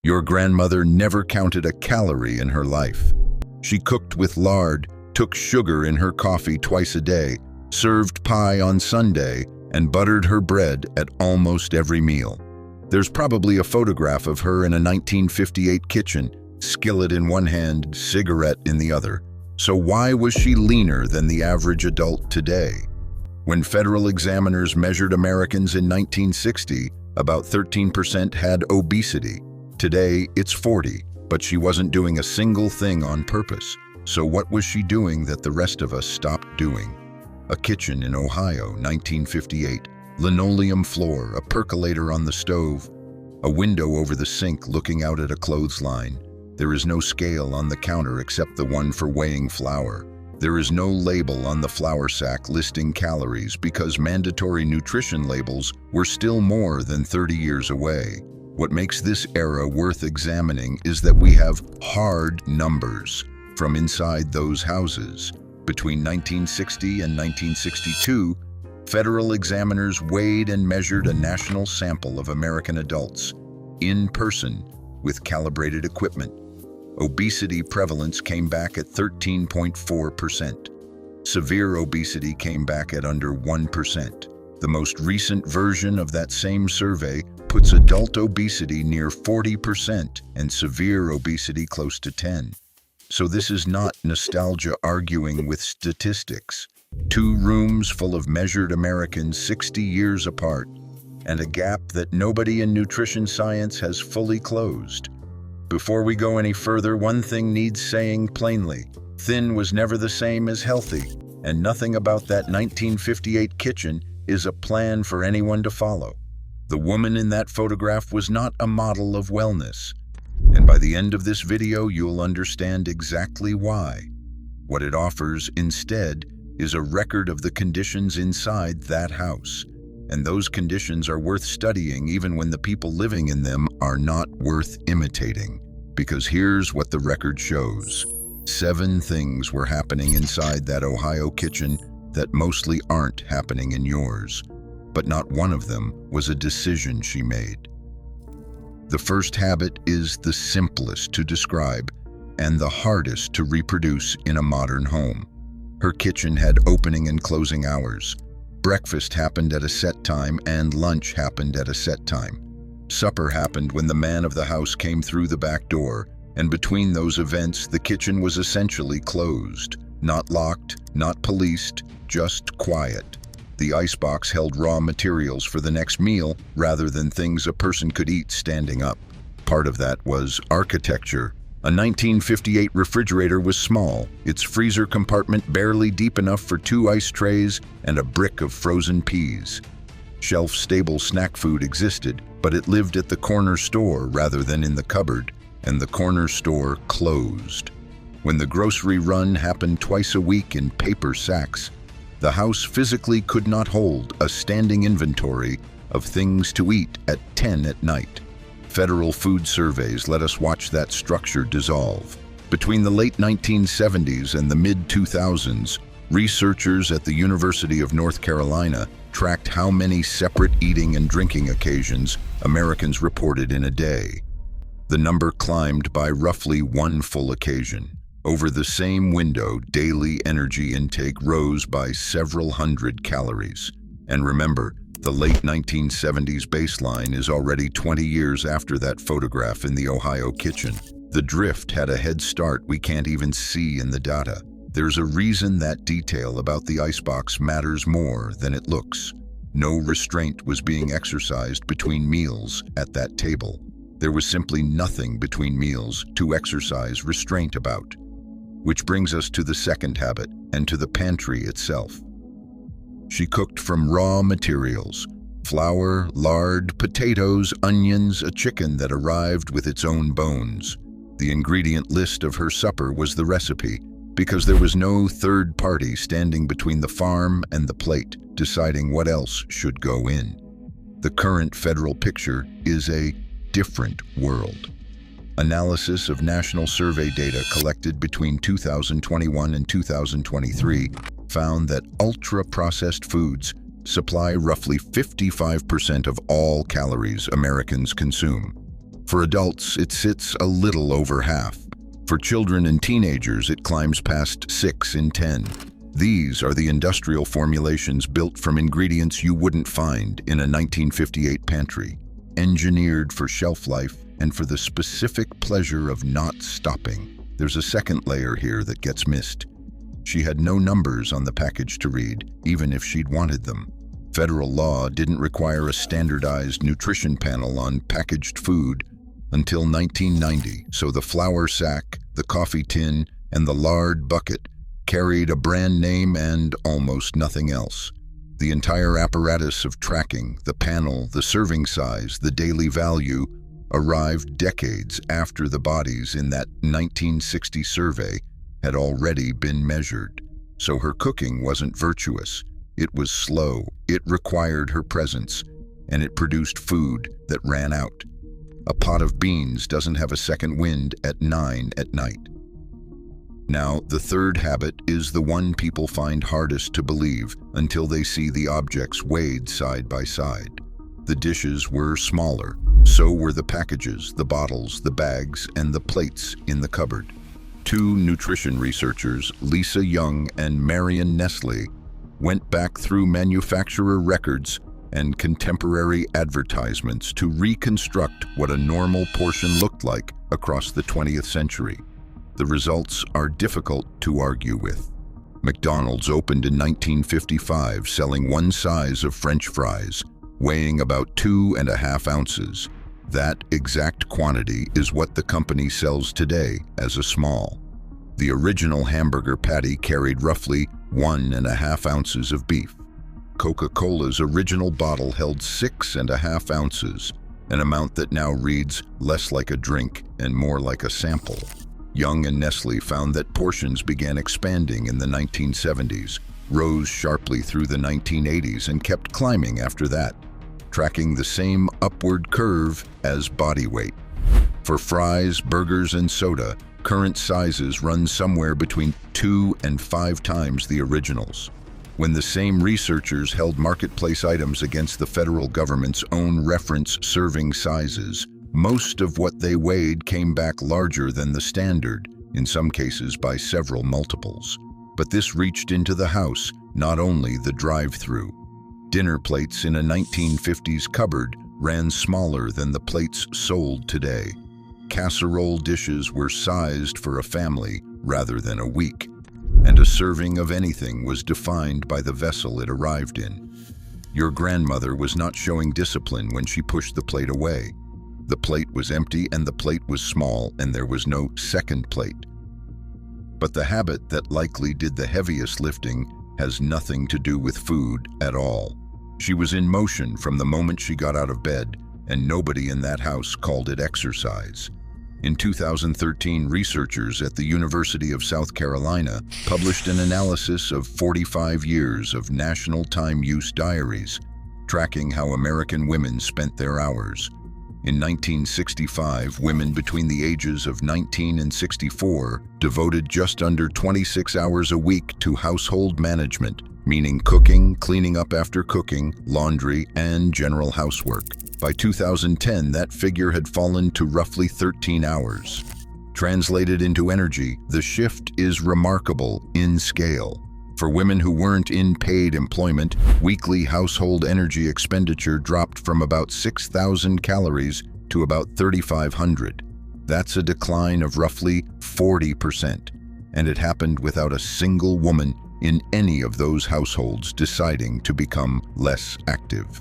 Your grandmother never counted a calorie in her life. She cooked with lard, took sugar in her coffee twice a day, served pie on Sunday, and buttered her bread at almost every meal. There's probably a photograph of her in a 1958 kitchen, skillet in one hand, cigarette in the other. So why was she leaner than the average adult today? When federal examiners measured Americans in 1960, about 13% had obesity. Today, it's 40%, but she wasn't doing a single thing on purpose. So what was she doing that the rest of us stopped doing? A kitchen in Ohio, 1958. Linoleum floor, a percolator on the stove, a window over the sink looking out at a clothesline. There is no scale on the counter except the one for weighing flour. There is no label on the flour sack listing calories because mandatory nutrition labels were still more than 30 years away. What makes this era worth examining is that we have hard numbers from inside those houses. Between 1960 and 1962, federal examiners weighed and measured a national sample of American adults in person with calibrated equipment. Obesity prevalence came back at 13.4%. Severe obesity came back at under 1%. The most recent version of that same survey puts adult obesity near 40% and severe obesity close to 10%. So this is not nostalgia arguing with statistics. 2 rooms full of measured Americans 60 years apart, and a gap that nobody in nutrition science has fully closed. Before we go any further, one thing needs saying plainly. Thin was never the same as healthy, and nothing about that 1958 kitchen is a plan for anyone to follow. The woman in that photograph was not a model of wellness, and by the end of this video, you'll understand exactly why. What it offers instead is a record of the conditions inside that house, and those conditions are worth studying even when the people living in them are not worth imitating. Because here's what the record shows. 7 things were happening inside that Ohio kitchen that mostly aren't happening in yours, but not one of them was a decision she made. The first habit is the simplest to describe and the hardest to reproduce in a modern home. Her kitchen had opening and closing hours. Breakfast happened at a set time and lunch happened at a set time. Supper happened when the man of the house came through the back door, and between those events, the kitchen was essentially closed. Not locked, not policed, just quiet. The icebox held raw materials for the next meal rather than things a person could eat standing up. Part of that was architecture. A 1958 refrigerator was small, its freezer compartment barely deep enough for 2 ice trays and a brick of frozen peas. Shelf-stable snack food existed, but it lived at the corner store rather than in the cupboard, and the corner store closed. When the grocery run happened twice a week in paper sacks, the house physically could not hold a standing inventory of things to eat at 10 at night. Federal food surveys let us watch that structure dissolve. Between the late 1970s and the mid-2000s, researchers at the University of North Carolina tracked how many separate eating and drinking occasions Americans reported in a day. The number climbed by roughly 1 full occasion. Over the same window, daily energy intake rose by several hundred calories. And remember, the late 1970s baseline is already 20 years after that photograph in the Ohio kitchen. The drift had a head start we can't even see in the data. There's a reason that detail about the icebox matters more than it looks. No restraint was being exercised between meals at that table. There was simply nothing between meals to exercise restraint about. Which brings us to the second habit, and to the pantry itself. She cooked from raw materials: flour, lard, potatoes, onions, a chicken that arrived with its own bones. The ingredient list of her supper was the recipe, because there was no third party standing between the farm and the plate, deciding what else should go in. The current federal picture is a different world. Analysis of national survey data collected between 2021 and 2023 found that ultra-processed foods supply roughly 55% of all calories Americans consume. For adults, it sits a little over half. For children and teenagers, it climbs past 6 in 10. These are the industrial formulations built from ingredients you wouldn't find in a 1958 pantry, engineered for shelf life and for the specific pleasure of not stopping. There's a second layer here that gets missed. She had no numbers on the package to read, even if she'd wanted them. Federal law didn't require a standardized nutrition panel on packaged food until 1990, so the flour sack, the coffee tin, and the lard bucket carried a brand name and almost nothing else. The entire apparatus of tracking, the panel, the serving size, the daily value, arrived decades after the bodies in that 1960 survey had already been measured. So her cooking wasn't virtuous. It was slow, it required her presence, and it produced food that ran out. A pot of beans doesn't have a second wind at 9 at night. Now, the third habit is the one people find hardest to believe until they see the objects weighed side by side. The dishes were smaller, so were the packages, the bottles, the bags, and the plates in the cupboard. Two nutrition researchers, Lisa Young and Marion Nestle, went back through manufacturer records and contemporary advertisements to reconstruct what a normal portion looked like across the 20th century. The results are difficult to argue with. McDonald's opened in 1955, selling one size of French fries, weighing about 2.5 ounces. That exact quantity is what the company sells today as a small. The original hamburger patty carried roughly 1.5 ounces of beef. Coca-Cola's original bottle held 6.5 ounces, an amount that now reads less like a drink and more like a sample. Young and Nestle found that portions began expanding in the 1970s, rose sharply through the 1980s, and kept climbing after that, tracking the same upward curve as body weight. For fries, burgers, and soda, current sizes run somewhere between 2 and 5 times the originals. When the same researchers held marketplace items against the federal government's own reference serving sizes, most of what they weighed came back larger than the standard, in some cases by several multiples. But this reached into the house, not only the drive-through. Dinner plates in a 1950s cupboard ran smaller than the plates sold today. Casserole dishes were sized for a family rather than a week, and a serving of anything was defined by the vessel it arrived in. Your grandmother was not showing discipline when she pushed the plate away. The plate was empty and the plate was small, and there was no second plate. But the habit that likely did the heaviest lifting has nothing to do with food at all. She was in motion from the moment she got out of bed, and nobody in that house called it exercise. In 2013, researchers at the University of South Carolina published an analysis of 45 years of national time use diaries, tracking how American women spent their hours. In 1965, women between the ages of 19 and 64 devoted just under 26 hours a week to household management, meaning cooking, cleaning up after cooking, laundry, and general housework. By 2010, that figure had fallen to roughly 13 hours. Translated into energy, the shift is remarkable in scale. For women who weren't in paid employment, weekly household energy expenditure dropped from about 6,000 calories to about 3,500. That's a decline of roughly 40%, and it happened without a single woman in any of those households deciding to become less active.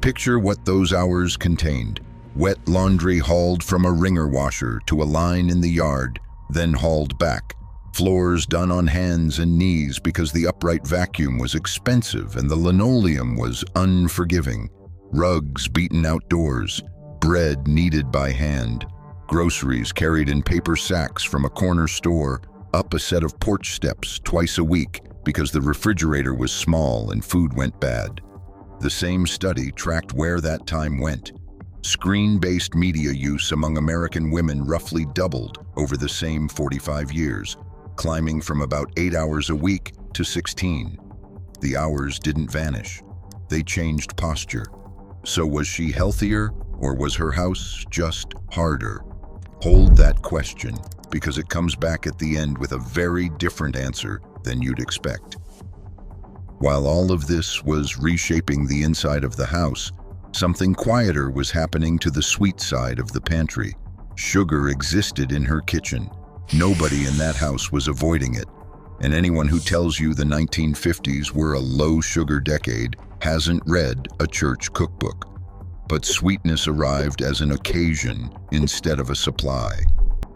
Picture what those hours contained. Wet laundry hauled from a wringer washer to a line in the yard, then hauled back. Floors done on hands and knees because the upright vacuum was expensive and the linoleum was unforgiving. Rugs beaten outdoors. Bread kneaded by hand. Groceries carried in paper sacks from a corner store up a set of porch steps twice a week because the refrigerator was small and food went bad. The same study tracked where that time went. Screen-based media use among American women roughly doubled over the same 45 years, climbing from about 8 hours a week to 16. The hours didn't vanish. They changed posture. So was she healthier Or was her house just harder? Hold that question, because it comes back at the end with a very different answer than you'd expect. While all of this was reshaping the inside of the house, something quieter was happening to the sweet side of the pantry. Sugar existed in her kitchen. Nobody in that house was avoiding it. And anyone who tells you the 1950s were a low-sugar decade hasn't read a church cookbook. But sweetness arrived as an occasion instead of a supply.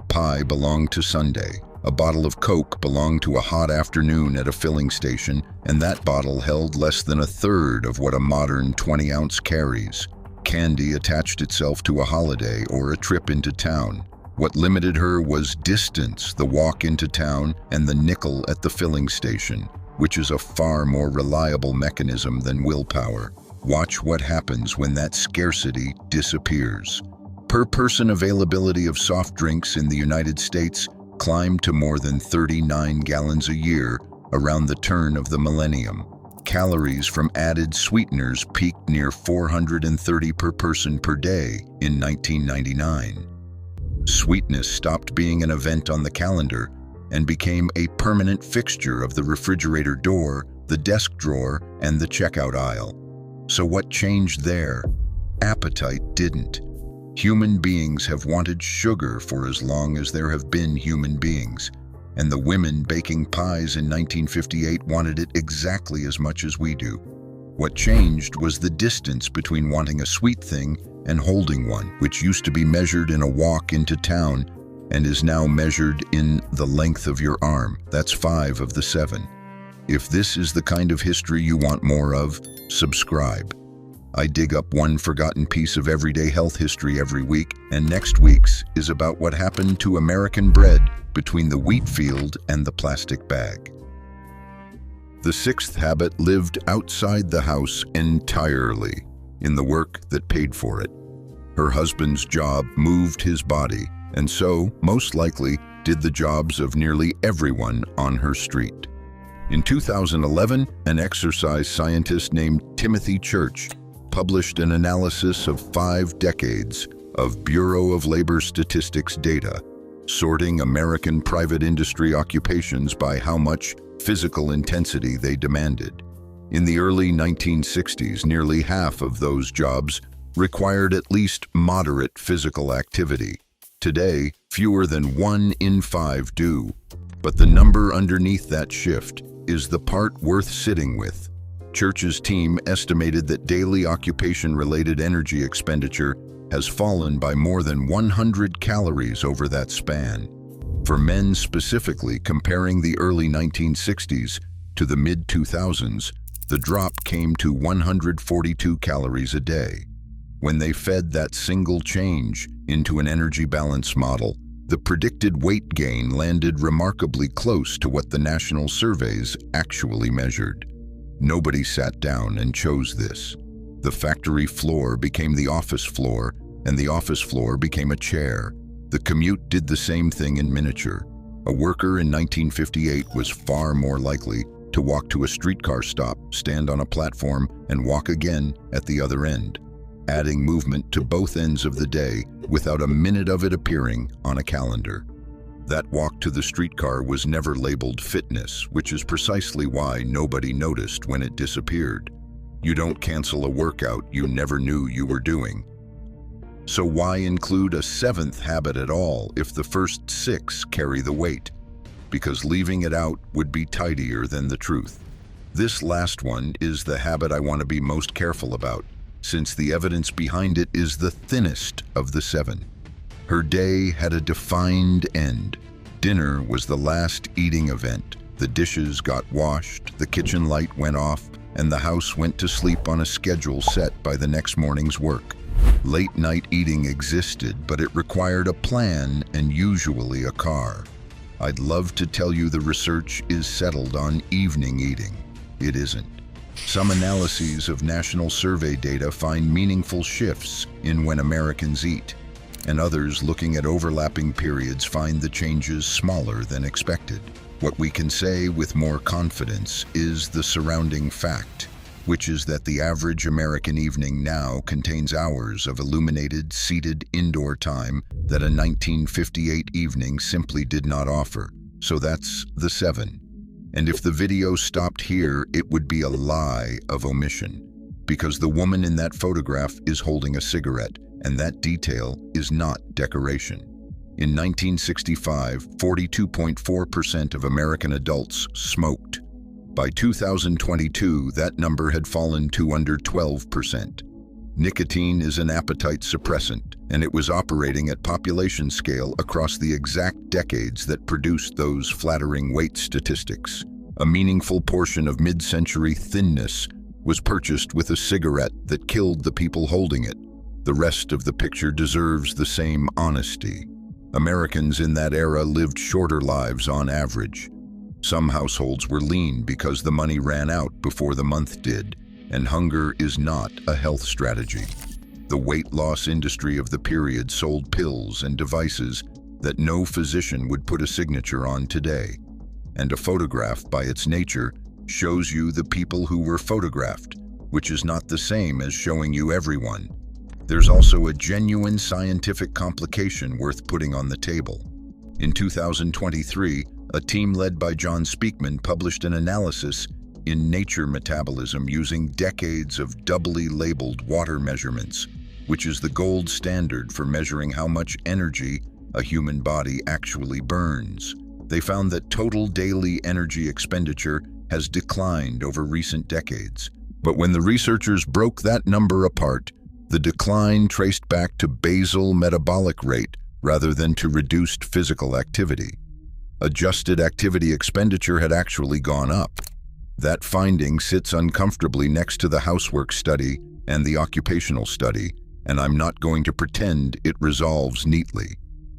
Pie belonged to Sunday. A bottle of Coke belonged to a hot afternoon at a filling station, and that bottle held less than a third of what a modern 20-ounce carries. Candy attached itself to a holiday or a trip into town. What limited her was distance, the walk into town, and the nickel at the filling station, which is a far more reliable mechanism than willpower. Watch what happens when that scarcity disappears. Per-person availability of soft drinks in the United States climbed to more than 39 gallons a year around the turn of the millennium. Calories from added sweeteners peaked near 430 per person per day in 1999. Sweetness stopped being an event on the calendar and became a permanent fixture of the refrigerator door, the desk drawer, and the checkout aisle. So what changed there? Appetite didn't. Human beings have wanted sugar for as long as there have been human beings, and the women baking pies in 1958 wanted it exactly as much as we do. What changed was the distance between wanting a sweet thing and holding one, which used to be measured in a walk into town and is now measured in the length of your arm. That's 5 of the 7. If this is the kind of history you want more of, subscribe. I dig up one forgotten piece of everyday health history every week, and next week's is about what happened to American bread between the wheat field and the plastic bag. The 6th habit lived outside the house entirely, in the work that paid for it. Her husband's job moved his body, and so, most likely, did the jobs of nearly everyone on her street. In 2011, an exercise scientist named Timothy Church published an analysis of 5 decades of Bureau of Labor Statistics data, sorting American private industry occupations by how much physical intensity they demanded. In the early 1960s, nearly half of those jobs required at least moderate physical activity. Today, fewer than 1 in 5 do. But the number underneath that shift is the part worth sitting with. Church's team estimated that daily occupation-related energy expenditure has fallen by more than 100 calories over that span. For men specifically, comparing the early 1960s to the mid-2000s, the drop came to 142 calories a day. When they fed that single change into an energy balance model, the predicted weight gain landed remarkably close to what the national surveys actually measured. Nobody sat down and chose this. The factory floor became the office floor, and the office floor became a chair. The commute did the same thing in miniature. A worker in 1958 was far more likely to walk to a streetcar stop, stand on a platform, and walk again at the other end, adding movement to both ends of the day without a minute of it appearing on a calendar. That walk to the streetcar was never labeled fitness, which is precisely why nobody noticed when it disappeared. You don't cancel a workout you never knew you were doing. So why include a 7th habit at all if the first 6 carry the weight? Because leaving it out would be tidier than the truth. This last one is the habit I want to be most careful about, since the evidence behind it is the thinnest of the 7. Her day had a defined end. Dinner was the last eating event. The dishes got washed, the kitchen light went off, and the house went to sleep on a schedule set by the next morning's work. Late night eating existed, but it required a plan and usually a car. I'd love to tell you the research is settled on evening eating. It isn't. Some analyses of national survey data find meaningful shifts in when Americans eat, and others looking at overlapping periods find the changes smaller than expected. What we can say with more confidence is the surrounding fact. which is that the average American evening now contains hours of illuminated, seated indoor time that a 1958 evening simply did not offer. So that's the 7. And if the video stopped here, it would be a lie of omission, because the woman in that photograph is holding a cigarette, and that detail is not decoration. In 1965, 42.4% of American adults smoked. By 2022, that number had fallen to under 12%. Nicotine is an appetite suppressant, and it was operating at population scale across the exact decades that produced those flattering weight statistics. A meaningful portion of mid-century thinness was purchased with a cigarette that killed the people holding it. The rest of the picture deserves the same honesty. Americans in that era lived shorter lives on average. Some households were lean because the money ran out before the month did, and hunger is not a health strategy. The weight loss industry of the period sold pills and devices that no physician would put a signature on today. And a photograph, by its nature, shows you the people who were photographed, which is not the same as showing you everyone. There's also a genuine scientific complication worth putting on the table. In 2023, a team led by John Speakman published an analysis in Nature Metabolism using decades of doubly labeled water measurements, which is the gold standard for measuring how much energy a human body actually burns. They found that total daily energy expenditure has declined over recent decades. But when the researchers broke that number apart, the decline traced back to basal metabolic rate rather than to reduced physical activity. Adjusted activity expenditure had actually gone up. That finding sits uncomfortably next to the housework study and the occupational study, and I'm not going to pretend it resolves neatly.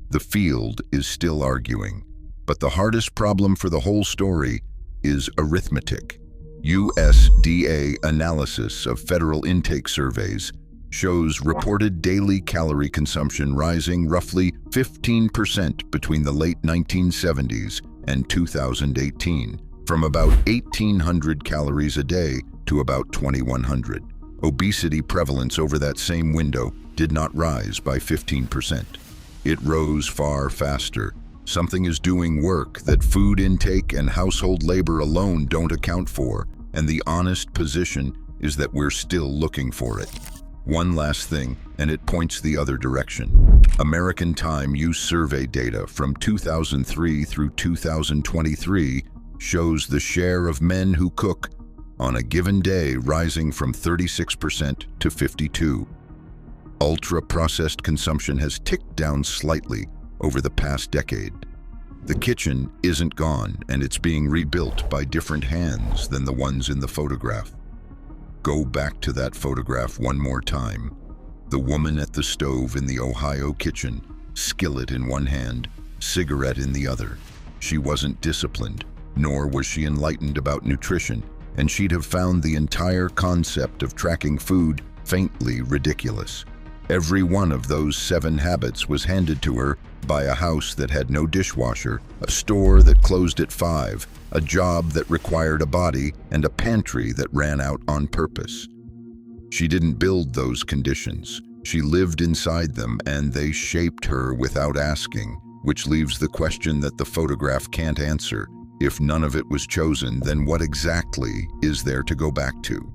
The field is still arguing. But the hardest problem for the whole story is arithmetic. USDA analysis of federal intake surveys shows reported daily calorie consumption rising roughly 15% between the late 1970s and 2018, from about 1,800 calories a day to about 2,100. Obesity prevalence over that same window did not rise by 15%. It rose far faster. Something is doing work that food intake and household labor alone don't account for, and the honest position is that we're still looking for it. One last thing, and it points the other direction. American Time use survey data from 2003 through 2023 shows the share of men who cook on a given day rising from 36% to 52%. Ultra-processed consumption has ticked down slightly over the past decade. The kitchen isn't gone, and it's being rebuilt by different hands than the ones in the photograph. Go back to that photograph one more time. The woman at the stove in the Ohio kitchen, skillet in one hand, cigarette in the other. She wasn't disciplined, nor was she enlightened about nutrition, and she'd have found the entire concept of tracking food faintly ridiculous. Every one of those 7 habits was handed to her by a house that had no dishwasher, a store that closed at 5, a job that required a body, and a pantry that ran out on purpose. She didn't build those conditions. She lived inside them, and they shaped her without asking, which leaves the question that the photograph can't answer. If none of it was chosen, then what exactly is there to go back to?